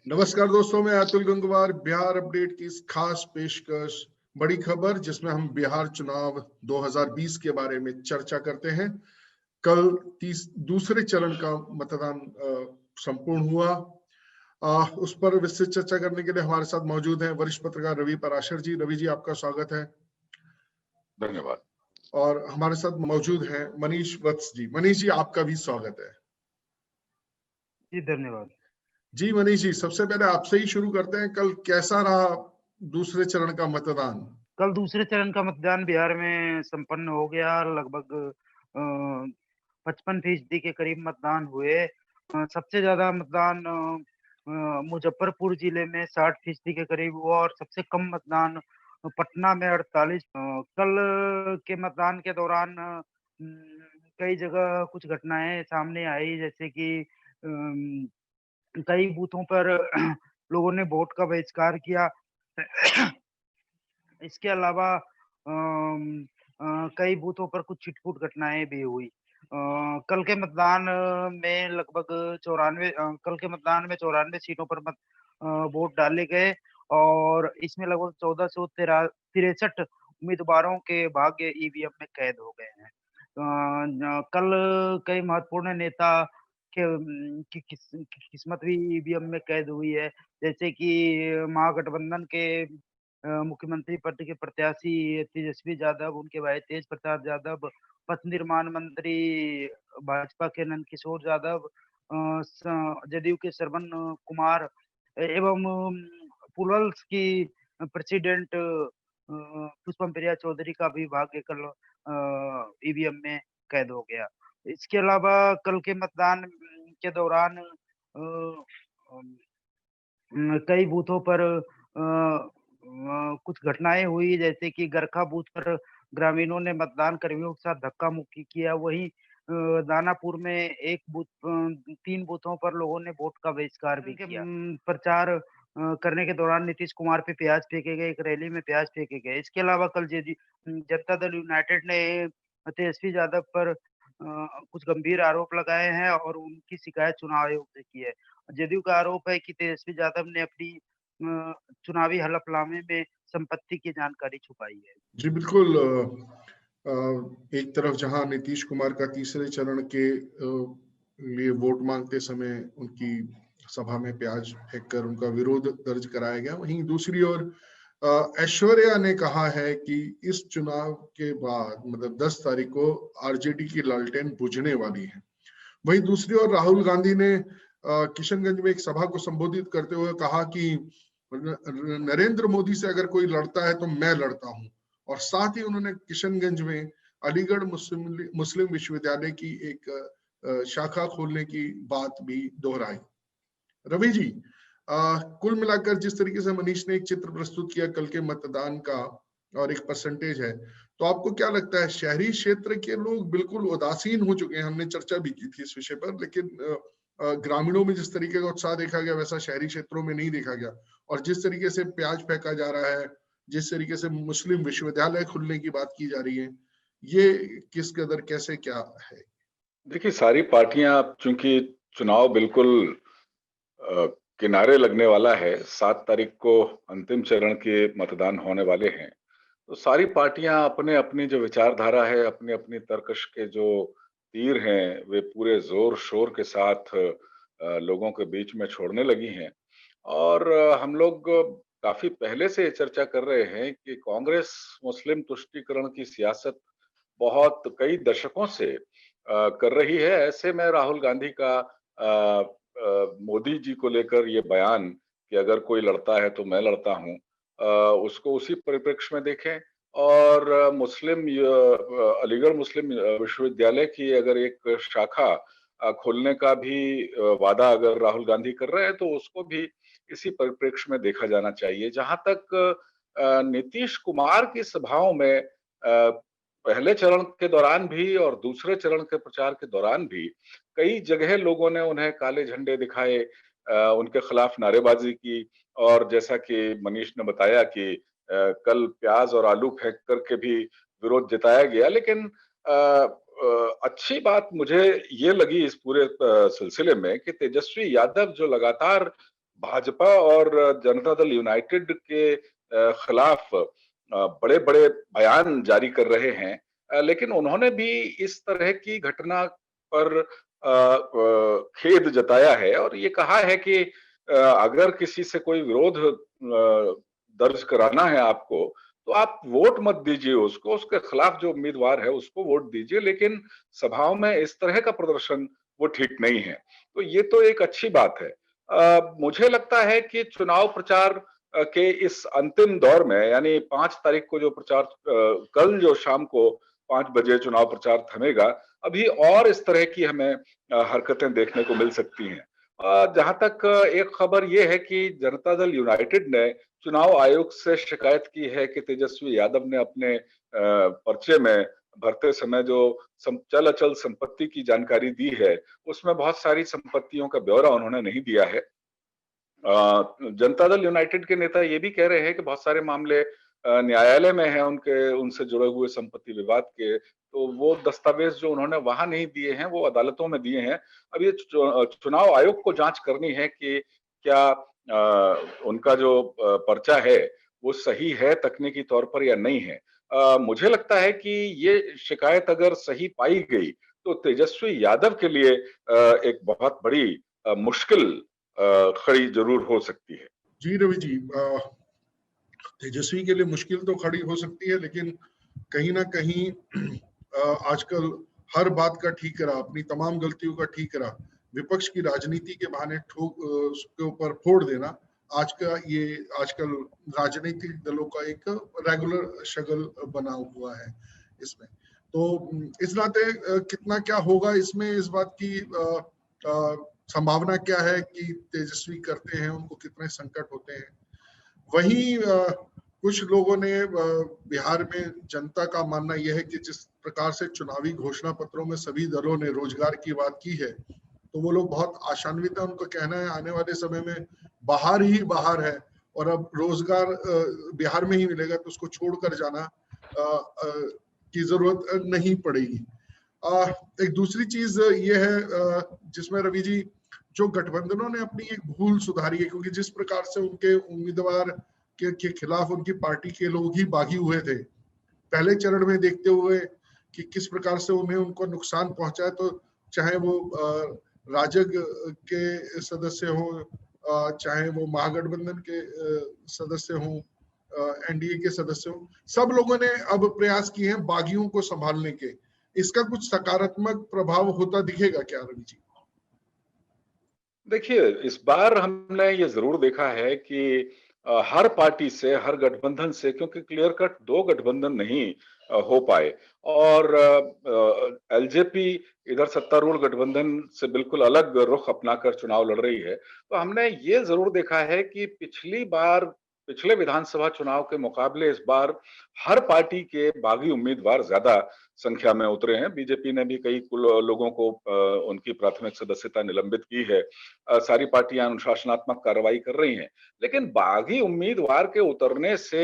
नमस्कार दोस्तों, मैं अतुल गंगवार। बिहार अपडेट की इस खास पेशकश बड़ी खबर जिसमें हम बिहार चुनाव 2020 के बारे में चर्चा करते हैं। कल दूसरे चरण का मतदान संपूर्ण हुआ। उस पर विस्तृत चर्चा करने के लिए हमारे साथ मौजूद हैं वरिष्ठ पत्रकार रवि पराशर जी। रवि जी, आपका स्वागत है। धन्यवाद। और हमारे साथ मौजूद हैं मनीष वत्स जी। मनीष जी, आपका भी स्वागत है। जी धन्यवाद। जी मनीष जी, सबसे पहले आपसे ही शुरू करते हैं। कल कैसा रहा दूसरे चरण का मतदान? कल दूसरे चरण का मतदान बिहार में संपन्न हो गया। लगभग 55% के करीब मतदान हुए। सबसे ज्यादा मतदान मुजफ्फरपुर जिले में 60% के करीब हुआ और सबसे कम मतदान पटना में 48। कल के मतदान के दौरान कई जगह कुछ घटनाएं सामने आई, जैसे कि कई बूथों पर लोगों ने वोट का बहिष्कार किया। इसके अलावा कई बूथों पर कुछ छिटपुट घटनाएं भी हुई। कल के मतदान में लगभग 94 सीटों पर वोट डाले गए और इसमें लगभग 1463 उम्मीदवारों के भाग्य ईवीएम में कैद हो गए हैं। कल कई महत्वपूर्ण नेता की किस्मत भी ईवीएम में कैद हुई है, जैसे कि महागठबंधन के मुख्यमंत्री पद के प्रत्याशी तेजस्वी यादव, उनके भाई तेज प्रताप यादव, पथ निर्माण मंत्री भाजपा के नंदकिशोर यादव, जदयू के श्रवण कुमार एवं पुलल्स की प्रेसिडेंट पुष्पम प्रिया चौधरी का भी भाग्य कल ईवीएम में कैद हो गया। इसके अलावा कल के मतदान के दौरान कई बूथों पर कुछ घटनाएं हुई, जैसे कि गरखा बूथ पर ग्रामीणों ने मतदान कर्मियों के साथ धक्का मुक्की किया। वहीं दानापुर में एक बूथ 3 बूथों पर लोगों ने वोट का बहिष्कार भी किया। प्रचार करने के दौरान नीतीश कुमार पे प्याज फेंके गए, एक रैली में प्याज फेंके गए। इसके अलावा कल जनता दल यूनाइटेड ने तेजस्वी यादव पर कुछ गंभीर आरोप लगाए हैं और उनकी शिकायत चुनाव आयोग से की है। जदयू का आरोप है कि तेजस्वी यादव ने अपनी चुनावी हलफनामे में संपत्ति की जानकारी छुपाई है। जी बिल्कुल। एक तरफ जहां नीतीश कुमार का तीसरे चरण के लिए वोट मांगते समय उनकी सभा में प्याज फेंककर उनका विरोध दर्ज कराया गया, वहीं दूसरी ओर ऐश्वर्या ने कहा है कि इस चुनाव के बाद मतलब 10 तारीख को आरजेडी की लालटेन बुझने वाली है। वहीं दूसरी ओर राहुल गांधी ने किशनगंज में एक सभा को संबोधित करते हुए कहा कि नरेंद्र मोदी से अगर कोई लड़ता है तो मैं लड़ता हूं, और साथ ही उन्होंने किशनगंज में अलीगढ़ मुस्लिम विश्वविद्यालय की एक शाखा खोलने की बात भी दोहराई। रवि जी, कुल मिलाकर जिस तरीके से मनीष ने एक चित्र प्रस्तुत किया कल के मतदान का और एक परसेंटेज है, तो आपको क्या लगता है शहरी क्षेत्र के लोग बिल्कुल उदासीन हो चुके हैं? हमने चर्चा भी की थी इस विषय पर, लेकिन ग्रामीणों में जिस तरीके का उत्साह देखा गया वैसा शहरी क्षेत्रों में नहीं देखा गया। और जिस तरीके से प्याज फेंका जा रहा है, जिस तरीके से मुस्लिम विश्वविद्यालय खुलने की बात की जा रही है, ये किस कदर कैसे क्या है? देखिए, सारी पार्टियां, चूंकि चुनाव बिल्कुल किनारे लगने वाला है, 7 तारीख को अंतिम चरण के मतदान होने वाले हैं, तो सारी पार्टियां अपने अपनी जो विचारधारा है, अपनी अपनी तर्कश के जो तीर हैं, वे पूरे जोर शोर के साथ लोगों के बीच में छोड़ने लगी हैं। और हम लोग काफी पहले से चर्चा कर रहे हैं कि कांग्रेस मुस्लिम तुष्टीकरण की सियासत बहुत कई दशकों से कर रही है। ऐसे में राहुल गांधी का मोदी जी को लेकर ये बयान कि अगर कोई लड़ता है तो मैं लड़ता हूं, उसको उसी परिप्रेक्ष्य में देखें। और अलीगढ़ मुस्लिम विश्वविद्यालय की अगर एक शाखा खोलने का भी वादा अगर राहुल गांधी कर रहे हैं, तो उसको भी इसी परिप्रेक्ष्य में देखा जाना चाहिए। जहां तक नीतीश कुमार की सभाओं में पहले चरण के दौरान भी और दूसरे चरण के प्रचार के दौरान भी कई जगह लोगों ने उन्हें काले झंडे दिखाए, उनके खिलाफ नारेबाजी की। और जैसा कि मनीष ने बताया कि कल प्याज और आलू फेंक करके भी विरोध जताया गया, लेकिन अच्छी बात मुझे ये लगी इस पूरे सिलसिले में कि तेजस्वी यादव जो लगातार भाजपा और जनता दल यूनाइटेड के खिलाफ बड़े-बड़े बयान जारी कर रहे हैं। लेकिन उन्होंने भी इस तरह की घटना पर खेद जताया है और ये कहा है कि अगर किसी से कोई विरोध दर्ज कराना है आपको, तो आप वोट मत दीजिए उसको, उसके खिलाफ जो उम्मीदवार है उसको वोट दीजिए, लेकिन सभाओं में इस तरह का प्रदर्शन वो ठीक नहीं है। तो ये तो एक अच्छी बात है। मुझे लगता है कि चुनाव प्रचार के इस अंतिम दौर में यानी 5 तारीख को जो प्रचार कल जो शाम को 5 बजे चुनाव प्रचार थमेगा, अभी और इस तरह की हमें हरकतें देखने को मिल सकती हैं। जहाँ तक एक खबर ये है कि जनता दल यूनाइटेड ने चुनाव आयोग से शिकायत की है कि तेजस्वी यादव ने अपने पर्चे में भरते समय जो चल अचल संपत्ति की जानकारी दी है, उसमें बहुत सारी संपत्तियों का ब्यौरा उन्होंने नहीं दिया है। जनता दल यूनाइटेड के नेता ये भी कह रहे हैं कि बहुत सारे मामले न्यायालय में हैं उनके उनसे जुड़े हुए संपत्ति विवाद के, तो वो दस्तावेज जो उन्होंने वहां नहीं दिए हैं, वो अदालतों में दिए हैं। अब ये चुनाव आयोग को जांच करनी है कि क्या उनका जो पर्चा है, वो सही है तकनीकी तौर पर या नहीं है। मुझे लगता है कि ये शिकायत अगर सही पाई गई, तो तेजस्वी यादव के लिए एक बहुत बड़ी मुश्किल खड़ी जरूर हो सकती है। जी रवि जी, तेजस्वी के लिए मुश्किल तो खड़ी हो सकती है, लेकिन कहीं ना कहीं आजकल हर बात का ठीकरा, अपनी तमाम गलतियों का ठीकरा विपक्ष की राजनीति के बहाने ठोक उसके ऊपर फोड़ देना आजकल राजनीतिक दलों का एक रेगुलर शगल बना हुआ है इसमें। तो इस नाते कितना क्या होगा इसमें, इस बात की संभावना क्या है कि तेजस्वी करते हैं, उनको कितने संकट होते हैं। वहीं कुछ लोगों ने बिहार में जनता का मानना यह है कि जिस प्रकार से चुनावी घोषणा पत्रों में सभी दलों ने रोजगार की बात की है, तो वो लोग बहुत आशान्वित है। उनको कहना है आने वाले समय में बाहर ही बाहर है और अब रोजगार बिहार में ही मिलेगा, तो उसको छोड़कर जाना की जरूरत नहीं पड़ेगी। एक दूसरी चीज ये है जिसमें रवि जी, जो गठबंधनों ने अपनी एक भूल सुधारी है, क्योंकि जिस प्रकार से उनके उम्मीदवार के खिलाफ उनकी पार्टी के लोग ही बागी हुए थे पहले चरण में, देखते हुए कि किस प्रकार से उनको नुकसान पहुंचा है, तो चाहे वो राजग के सदस्य हो, चाहे वो महागठबंधन के सदस्य हो, एनडीए के सदस्य हो, सब लोगों ने अब प्रयास किए हैं बागियों को संभालने के। इसका कुछ सकारात्मक प्रभाव होता दिखेगा क्या रवि जी? देखिए, इस बार हमने ये ज़रूर देखा है कि हर पार्टी से, हर गठबंधन से, क्योंकि क्लियर कट 2 गठबंधन नहीं हो पाए और एलजेपी इधर सत्तारूढ़ गठबंधन से बिल्कुल अलग रुख अपनाकर चुनाव लड़ रही है। तो हमने ये ज़रूर देखा है कि पिछले विधानसभा चुनाव के मुकाबले इस बार हर पार्टी के बागी उम्मीदवार ज़्यादा संख्या में उतरे हैं। बीजेपी ने भी कई लोगों को उनकी प्राथमिक सदस्यता निलंबित की है। सारी पार्टियां अनुशासनात्मक कार्रवाई कर रही हैं, लेकिन बागी उम्मीदवार के उतरने से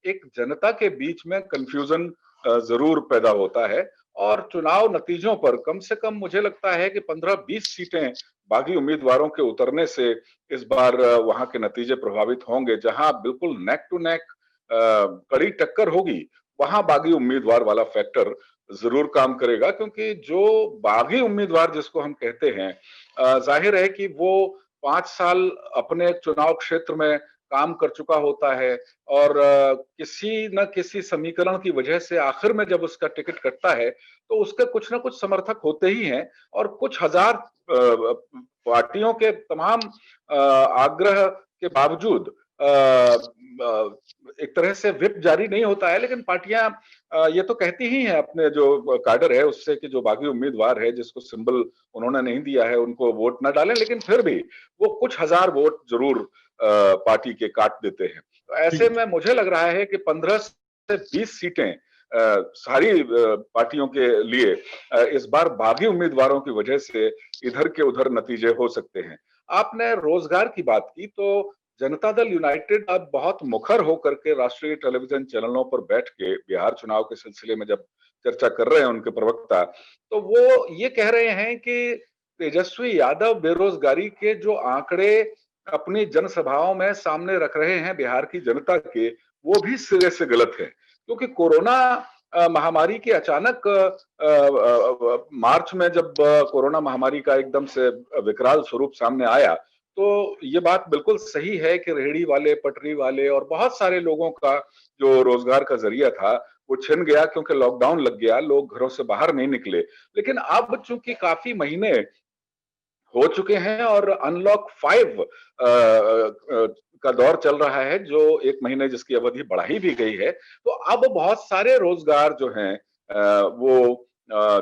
एक जनता के बीच में कंफ्यूजन जरूर पैदा होता है और चुनाव नतीजों पर कम से कम मुझे लगता है कि 15-20 सीटें बागी उम्मीदवारों के उतरने से इस बार वहां के नतीजे प्रभावित होंगे। जहां बिल्कुल नेक टू नेक कड़ी टक्कर होगी, वहां बागी उम्मीदवार वाला फैक्टर जरूर काम करेगा, क्योंकि जो बागी उम्मीदवार जिसको हम कहते हैं, जाहिर है कि वो 5 साल अपने चुनाव क्षेत्र में काम कर चुका होता है और किसी न किसी समीकरण की वजह से आखिर में जब उसका टिकट कटता है, तो उसके कुछ न कुछ समर्थक होते ही हैं और कुछ हजार पार्टियों के तमाम आग्रह के बावजूद एक तरह से व्हिप जारी नहीं होता है, लेकिन पार्टियां ये तो कहती ही हैं अपने जो कैडर है उससे कि जो बागी उम्मीदवार है जिसको सिंबल उन्होंने नहीं दिया है उनको वोट न डालें, लेकिन फिर भी वो कुछ हजार वोट जरूर पार्टी के काट देते हैं। तो ऐसे में मुझे लग रहा है कि 15 से 20 सीटें सारी पार्टियों के लिए इस बार बागी उम्मीदवारों की वजह से इधर के उधर नतीजे हो सकते हैं। आपने रोजगार की बात की, तो जनता दल यूनाइटेड अब बहुत मुखर होकर के राष्ट्रीय टेलीविजन चैनलों पर बैठ के बिहार चुनाव के सिलसिले में जब चर्चा कर रहे हैं उनके प्रवक्ता, तो वो ये कह रहे हैं कि तेजस्वी यादव बेरोजगारी के जो आंकड़े अपनी जनसभाओं में सामने रख रहे हैं बिहार की जनता के, वो भी सिरे से गलत है। क्योंकि कोरोना महामारी के अचानक मार्च में जब कोरोना महामारी का एकदम से विकराल स्वरूप सामने आया, तो ये बात बिल्कुल सही है कि रेहड़ी वाले, पटरी वाले और बहुत सारे लोगों का जो रोजगार का जरिया था, वो छिन गया क्योंकि लॉकडाउन लग गया, लोग घरों से बाहर नहीं निकले। लेकिन अब चूंकि काफी महीने हो चुके हैं और अनलॉक 5 का दौर चल रहा है, जो 1 महीने जिसकी अवधि बढ़ाई भी गई है। तो अब बहुत सारे रोजगार जो हैं वो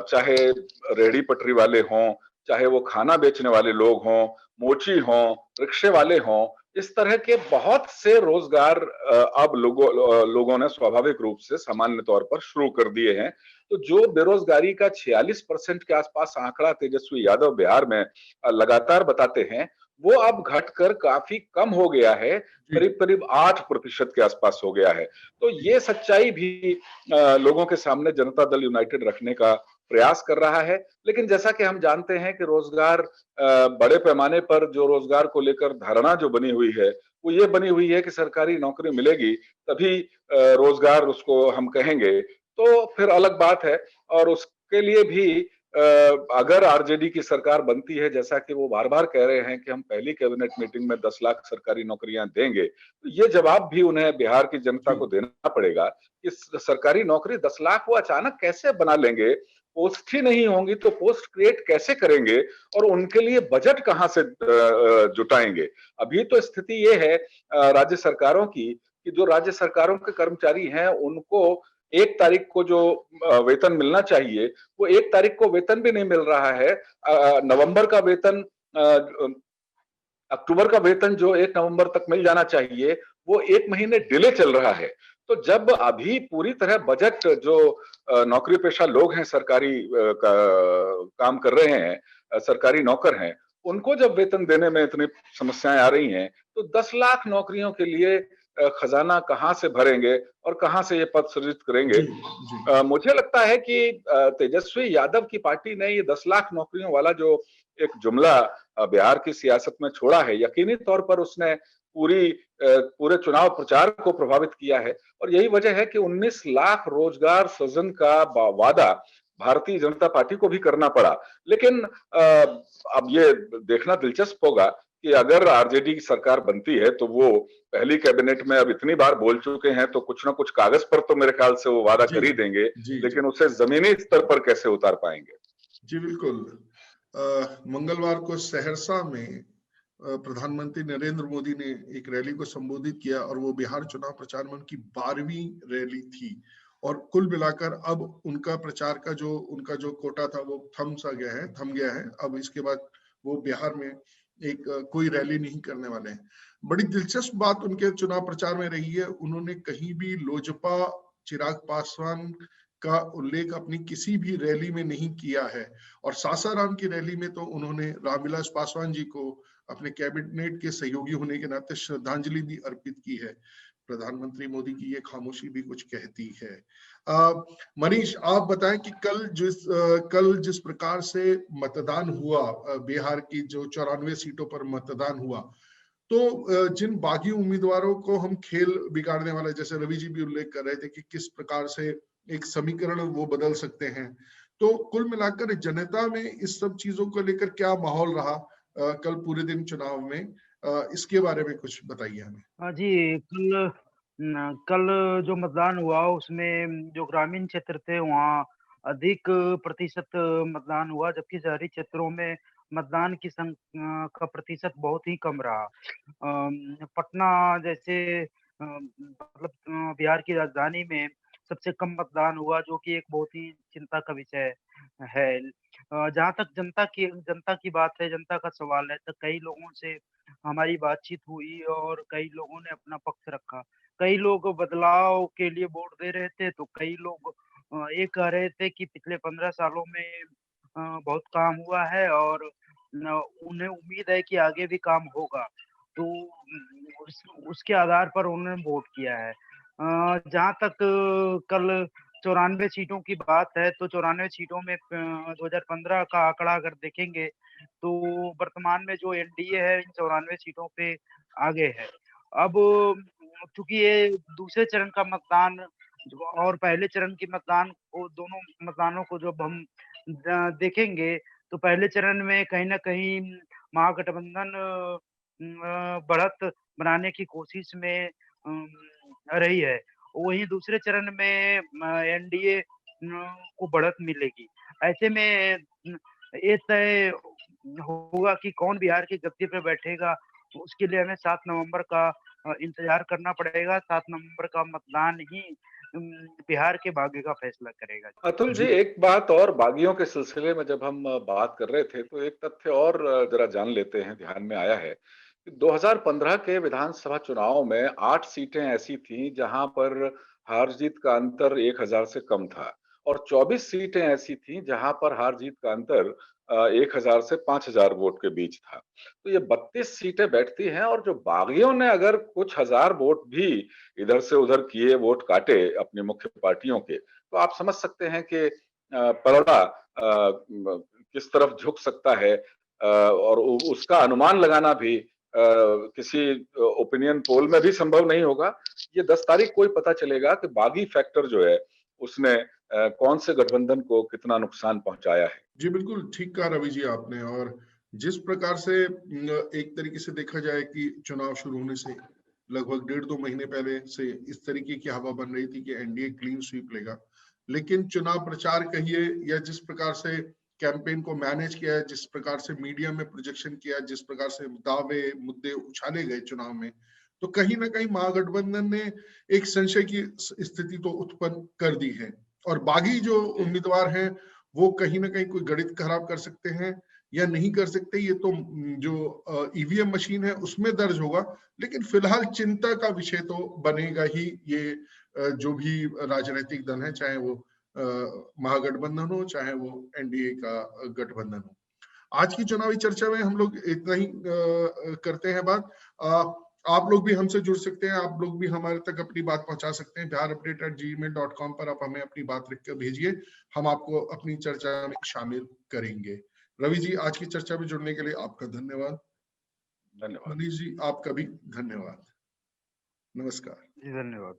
चाहे रेहड़ी पटरी वाले हों, चाहे वो खाना बेचने वाले लोग हों, मोची हों, रिक्शे वाले हों, इस तरह के बहुत से रोजगार अब लोगों ने स्वाभाविक रूप से सामान्य तौर पर शुरू कर दिए हैं। तो जो बेरोजगारी का 46% के आसपास आंकड़ा तेजस्वी यादव बिहार में लगातार बताते हैं, वो अब घटकर काफी कम हो गया है, जी, करीब-करीब 8% के आसपास हो गया है। तो ये सच्चाई भी लोगों के सामने जनता दल यूनाइटेड रखने का प्रयास कर रहा है। लेकिन जैसा कि हम जानते हैं कि रोजगार बड़े पैमाने पर जो रोजगार को लेकर धारणा जो बनी हुई है, वो ये बनी हुई है कि सरकारी नौकरी मिलेगी, तभी रोजगार उसको हम कहेंगे। तो फिर अलग बात है और उसके लिए भी अगर आरजेडी की सरकार बनती है, जैसा कि वो बार-बार कह रहे हैं कि हम पहली कैबिनेट मीटिंग में 10 लाख सरकारी नौकरियां देंगे, तो ये जवाब भी उन्हें बिहार की जनता जी, को देना पड़ेगा कि सरकारी नौकरी 10 लाख वो अचानक कैसे बना लेंगे? पोस्ट ही नहीं होंगी तो पोस्ट क्रिएट कैसे करेंगे और उनके लिए बजट कहाँ से जुटाएंगे? अभी तो स्थिति ये है राज्य सरकारों की कि जो राज्य सरकारों के कर्मचारी हैं, उनको 1 तारीख को जो वेतन मिलना चाहिए, वो 1 तारीख को वेतन भी नहीं मिल रहा है। नवंबर का वेतन अक्टूबर का वेतन जो 1 नवंबर तक मिल जाना चाहिए, वो 1 महीने डिले चल रहा है। तो जब अभी पूरी तरह बजट जो नौकरी पेशा लोग हैं सरकारी काम कर रहे हैं, सरकारी नौकर हैं, उनको जब वेतन देने में इतनी समस्याएँ आ रही हैं, तो 10 लाख नौकरियों के लिए खजाना कहाँ से भरेंगे और कहाँ से ये पद सृजित करेंगे? जी, जी, मुझे लगता है कि तेजस्वी यादव की पार्टी ने ये 10 लाख नौकरियों वाला जो एक जुमला बिहार की सियासत में छोड़ा है, यकीनी तौर पर उसने पूरे चुनाव प्रचार को प्रभावित किया है और यही वजह है कि 19 लाख रोजगार सृजन का वादा भारतीय जनता पार्टी को भी करना पड़ा। लेकिन अब ये देखना दिलचस्प होगा कि अगर आरजेडी की सरकार बनती है तो वो पहली कैबिनेट में अब इतनी बार बोल चुके हैं तो कुछ ना कुछ कागज पर तो मेरे ख्याल से वो वादा जी, कर ही देंगे, जी, जी, लेकिन उसे जमीनी स्तर पर कैसे उतार पाएंगे? जी, बिल्कुल। मंगलवार को सहरसा में प्रधानमंत्री नरेंद्र मोदी ने एक रैली को संबोधित किया और वो बिहार चुनाव प्रचार में उनकी 12वीं रैली थी और कुल मिलाकर अब उनका प्रचार का जो उनका जो कोटा था वो थम गया है। अब इसके बाद वो बिहार में एक कोई रैली नहीं करने वाले हैं। बड़ी दिलचस्प बात उनके चुनाव प्रचार में रही है, उन्होंने कहीं भी लोजपा, चिराग पासवान का उल्लेख अपनी किसी भी रैली में नहीं किया है और सासाराम की रैली में तो उन्होंने रामविलास पासवान जी को अपने कैबिनेट के सहयोगी होने के नाते श्रद्धांजलि भी अर्पित की है। प्रधानमंत्री मोदी की ये खामोशी भी कुछ कहती है। मनीष, आप बताएं कि कल जिस प्रकार से मतदान हुआ, बिहार की जो 94 सीटों पर मतदान हुआ, तो जिन बागी उम्मीदवारों को हम खेल बिगाड़ने वाले, जैसे रवि जी भी उल्लेख कर रहे थे कि किस प्रकार से एक समीकरण वो बदल सकते हैं, तो कुल मिलाकर जनता में इस सब चीजों को लेकर क्या माहौल रहा कल पूरे दिन चुनाव में, इसके बारे में कुछ बताइए हमें। हाँ जी, कल जो मतदान हुआ उसमें जो ग्रामीण क्षेत्र थे वहाँ अधिक प्रतिशत मतदान हुआ, जबकि शहरी क्षेत्रों में मतदान का प्रतिशत बहुत ही कम रहा। पटना जैसे मतलब बिहार की राजधानी में सबसे कम मतदान हुआ, जो कि एक बहुत ही चिंता का विषय है। जहाँ तक जनता की बात है, जनता का सवाल है, तो कई लोगों से हमारी बातचीत हुई और कई लोगों ने अपना पक्ष रखा। कई लोग बदलाव के लिए वोट दे रहे थे, तो कई लोग ये कह रहे थे कि पिछले 15 सालों में बहुत काम हुआ है और उन्हें उम्मीद है कि आगे भी काम होगा। तो उसके आधार पर उन्होंने वोट किया है। जहाँ तक कल 94 सीटों की बात है तो 94 सीटों में 2015 का आंकड़ा अगर देखेंगे तो वर्तमान में जो एनडीए है इन 94 सीटों पे आगे है। अब चूँकि ये दूसरे चरण का मतदान और पहले चरण की मतदान को दोनों मतदानों को जब हम देखेंगे तो पहले चरण में कहीं न कहीं महागठबंधन बढ़त बनाने की कोशिश में रही है। वहीं दूसरे चरण में एनडीए को बढ़त मिलेगी। ऐसे में ये तय होगा कि कौन बिहार की गद्दी पे बैठेगा, उसके लिए हमें 7 नवंबर का इंतज़ार करना पड़ेगा। 7 नवंबर का मतदान ही बिहार के भाग्य का फैसला करेगा। अतुल जी, जी। एक बात और बागियों के सिलसिले में जब हम बात कर रहे थे, तो एक तथ्य और ज़रा जान लेते हैं, ध्यान में आया है कि 2015 के विधानसभा चुनाव में 8 सीटें ऐसी थीं, जहां पर हार-जीत का अंतर 1000 से कम था और 24 सीटें ऐसी थीं, जहां पर हार-जीत का अंतर 1000 से 5000 वोट के बीच था। तो ये 32 सीटें बैठती हैं और जो बागियों ने अगर कुछ हज़ार वोट भी इधर से उधर किए, वोट काटे अपनी मुख्य पार्टियों के, तो आप समझ सकते हैं कि पलड़ा किस तरफ झुक सकता है और उसका अनुमान लगाना भी किसी ओपिनियन पोल में भी संभव नहीं होगा। ये 10 तारीख को ही पता चलेगा कि बागी फैक्टर जो है उसने कौन से गठबंधन को कितना नुकसान पहुंचाया है। जी, बिल्कुल ठीक कहा रवि जी आपने। और जिस प्रकार से एक तरीके से देखा जाए कि चुनाव शुरू होने से लगभग 1.5-2 महीने पहले से इस तरीके की हवा बन रही थी कि एनडीए क्लीन स्वीप लेगा। लेकिन चुनाव प्रचार कहिए या जिस प्रकार से कैंपेन को मैनेज किया, जिस प्रकार से मीडिया में प्रोजेक्शन किया, जिस प्रकार से दावे, मुद्दे उछाले गए चुनाव में, तो कहीं न कहीं महागठबंधन ने एक संशय की स्थिति तो उत्पन्न कर दी है। और बागी जो उम्मीदवार हैं, वो कहीं न कहीं कोई गणित खराब कर सकते हैं या नहीं कर सकते, ये तो जो ईवीएम मशीन है उसमें दर्ज होगा। लेकिन फिलहाल चिंता का विषय तो बनेगा ही ये जो भी राजनीतिक दल है, चाहे वो महागठबंधन हो, चाहे वो एनडीए का गठबंधन हो। आज की चुनावी चर्चा में हम लोग इतना ही करते हैं बात। आप लोग भी हमसे जुड़ सकते हैं, आप लोग भी हमारे तक अपनी बात पहुंचा सकते हैं। biharupdate@gmail.com पर आप हमें अपनी बात लिख कर भेजिए, हम आपको अपनी चर्चा में शामिल करेंगे। रवि जी, आज की चर्चा में जुड़ने के लिए आपका धन्यवाद। धन्यवाद। मनीष जी, आपका भी धन्यवाद। नमस्कार। जी, धन्यवाद।